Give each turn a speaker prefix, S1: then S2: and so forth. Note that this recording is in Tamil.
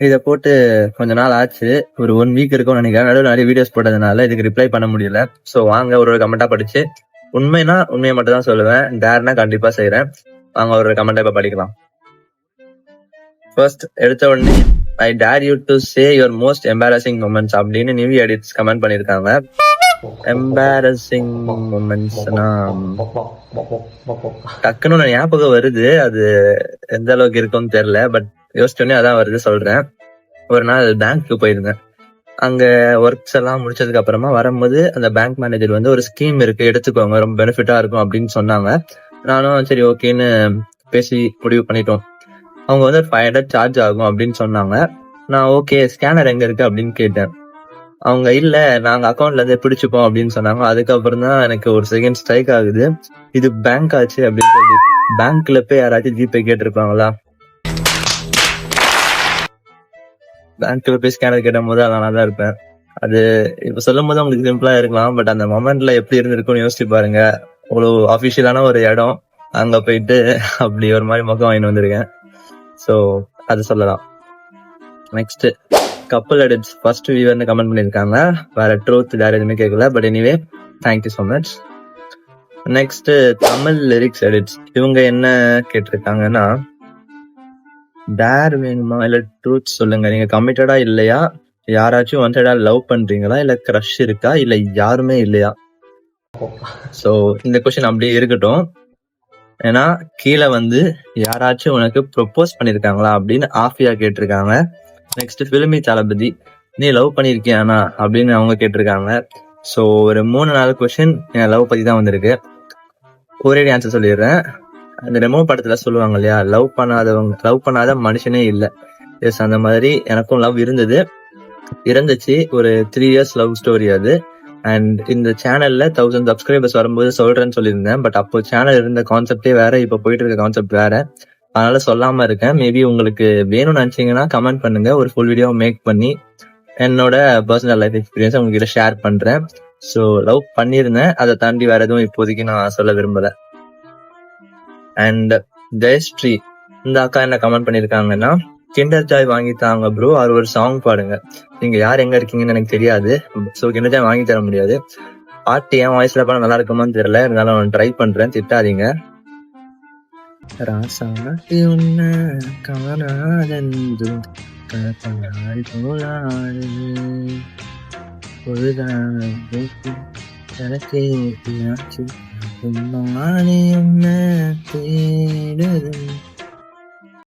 S1: இதை போட்டு கொஞ்ச நாள் ஆச்சு, ஒரு 1 வீக் இருக்கும்னு நினைக்கிறேன். நடுவில் நிறைய வீடியோஸ் போட்டதுனால இதுக்கு ரிப்ளை பண்ண முடியல. ஸோ வாங்க ஒரு கமெண்டா படிச்சு, உண்மைனா உண்மையை மட்டும் தான் சொல்லுவேன், டேர்னா கண்டிப்பா செய்யறேன். வாங்க ஒரு கமெண்டா இப்ப படிக்கலாம். ஃபர்ஸ்ட் எடுத்த உடனே I dare you to say your most embarrassing moments அப்படின்னு நிவி எடிட்ஸ் கமெண்ட் பண்ணியிருக்காங்க. எம்பாரசிங் மொமெண்ட்ஸ்னா டக்குன்னு ஒரு ஞாபகம் வருது, அது எந்த அளவுக்கு இருக்கும்னு தெரியல, பட் யோசிச்சோடனே அதான் வருது சொல்றேன். ஒரு நாள் பேங்க்கு போயிருந்தேன். அங்க ஒர்க்ஸ் எல்லாம் முடிச்சதுக்கு அப்புறமா வரும்போது அந்த பேங்க் மேனேஜர் வந்து ஒரு ஸ்கீம் இருக்கு, எடுத்துக்கோங்க, ரொம்ப பெனிஃபிட்டா இருக்கும் அப்படின்னு சொன்னாங்க. நானும் சரி ஓகேன்னு பேசி முடிவு பண்ணிட்டோம். அவங்க வந்து 500 சார்ஜ் ஆகும் அப்படின்னு சொன்னாங்க. நான் ஓகே ஸ்கேனர் எங்க இருக்கு அப்படின்னு கேட்டேன். அவங்க இல்ல நாங்க அக்கௌண்ட்ல இருந்து பிடிச்சுப்போம் அப்படின்னு சொன்னாங்க. அதுக்கப்புறம் தான் எனக்கு ஒரு செகண்ட் ஸ்ட்ரைக் ஆகுது, இது பேங்க் ஆச்சு அப்படின்னு சொல்லி. பேங்க்ல போய் யாராச்சும் ஜிபே கேட்டிருப்பாங்களா? பேங்க்ல போய் ஸ்கேனர் கேட்டும் போது நான் தான் இருப்பேன். அது இப்ப சொல்லும் போது உங்களுக்கு சிம்பிளா இருக்கலாம், பட் அந்த மொமெண்ட்ல எப்படி இருந்திருக்கும்னு யோசிச்சு பாருங்க. அவ்வளவு அபிஷியலான ஒரு இடம், அங்க போயிட்டு அப்படி ஒரு மாதிரி முகம் வாங்கி வந்திருக்கேன். ஸோ அது சொல்லலாம். நெக்ஸ்ட் கப்பல் எடிட்ஸ் ஃபர்ஸ்ட் வியூவர்னு கமெண்ட் பண்ணியிருக்காங்க. வேற ட்ரூத் வேற எதுவுமே கேட்கல, but anyway thank you so much. Next Tamil lyrics edits, இவங்க என்ன கேட்டிருக்காங்கன்னா, டேர் வேணுமா இல்ல ட்ரூத் சொல்லுங்க, நீங்க கமிட்டடா இல்லையா, யாராச்சும் ஒன் சைடா லவ் பண்றீங்களா, இல்ல க்ரஷ் இருக்கா, இல்ல யாருமே இல்லையா? ஸோ இந்த கொஸ்டின் அப்படியே இருக்கட்டும். ஏன்னா கீழே வந்து யாராச்சும் உனக்கு ப்ரொப்போஸ் பண்ணிருக்காங்களா அப்படின்னு ஆஃபியா கேட்டிருக்காங்க. நெக்ஸ்ட் பிலிமி தளபதி, நீ லவ் பண்ணிருக்கியானா அப்படின்னு அவங்க கேட்டிருக்காங்க. ஸோ ஒரு 3-4 கொஸ்டின் என் லவ் பத்தி தான் வந்திருக்கு. ஒரே ஆன்சர் சொல்லிடுறேன். அந்த ரெமோ படத்துல சொல்லுவாங்க இல்லையா, லவ் பண்ணாத மனுஷனே இல்லை. எஸ், அந்த மாதிரி எனக்கும் லவ் இருந்துச்சு. ஒரு 3 years லவ் ஸ்டோரி அது. அண்ட் இந்த சேனல்ல 1000 சப்ஸ்கிரைபர்ஸ் வரும்போது சொல்றேன்னு சொல்லியிருந்தேன். பட் அப்போ சேனல் இருந்த கான்செப்டே வேற, இப்போ போயிட்டு இருக்க கான்செப்ட் வேற, அதனால சொல்லாம இருக்கேன். மேபி உங்களுக்கு வேணும்னு நினைச்சீங்கன்னா கமெண்ட் பண்ணுங்க, ஒரு ஃபுல் வீடியோ மேக் பண்ணி என்னோட பர்சனல் லைஃப் எக்ஸ்பீரியன்ஸ் உங்ககிட்ட ஷேர் பண்றேன். ஸோ லவ் பண்ணியிருந்தேன், அதை தாண்டி வேற எதுவும் இப்போதைக்கு நான் சொல்ல விரும்பல. அண்ட் ஜெயஸ்ரீ, இந்த அக்கா என்ன கமெண்ட் பண்ணிருக்காங்கன்னா, கிண்டர் ஜாய் வாங்கி தாங்க ப்ரோ, அது ஒரு சாங் பாடுங்க. நீங்க யார் எங்க இருக்கீங்கன்னு எனக்கு தெரியாது, ஸோ கிண்டர் ஜாய் வாங்கி தர முடியாது. பாட்டு என் வாய்ஸ்ல பாட நல்லா இருக்குமான்னு தெரியல, இருந்தாலும் ட்ரை பண்றேன், திட்டாதீங்க. ராசாத்தி உன்ன காணாதென்றும் கற்பனாய் போலாடு பொழுதான எனக்கே உன்னை தேடுதும்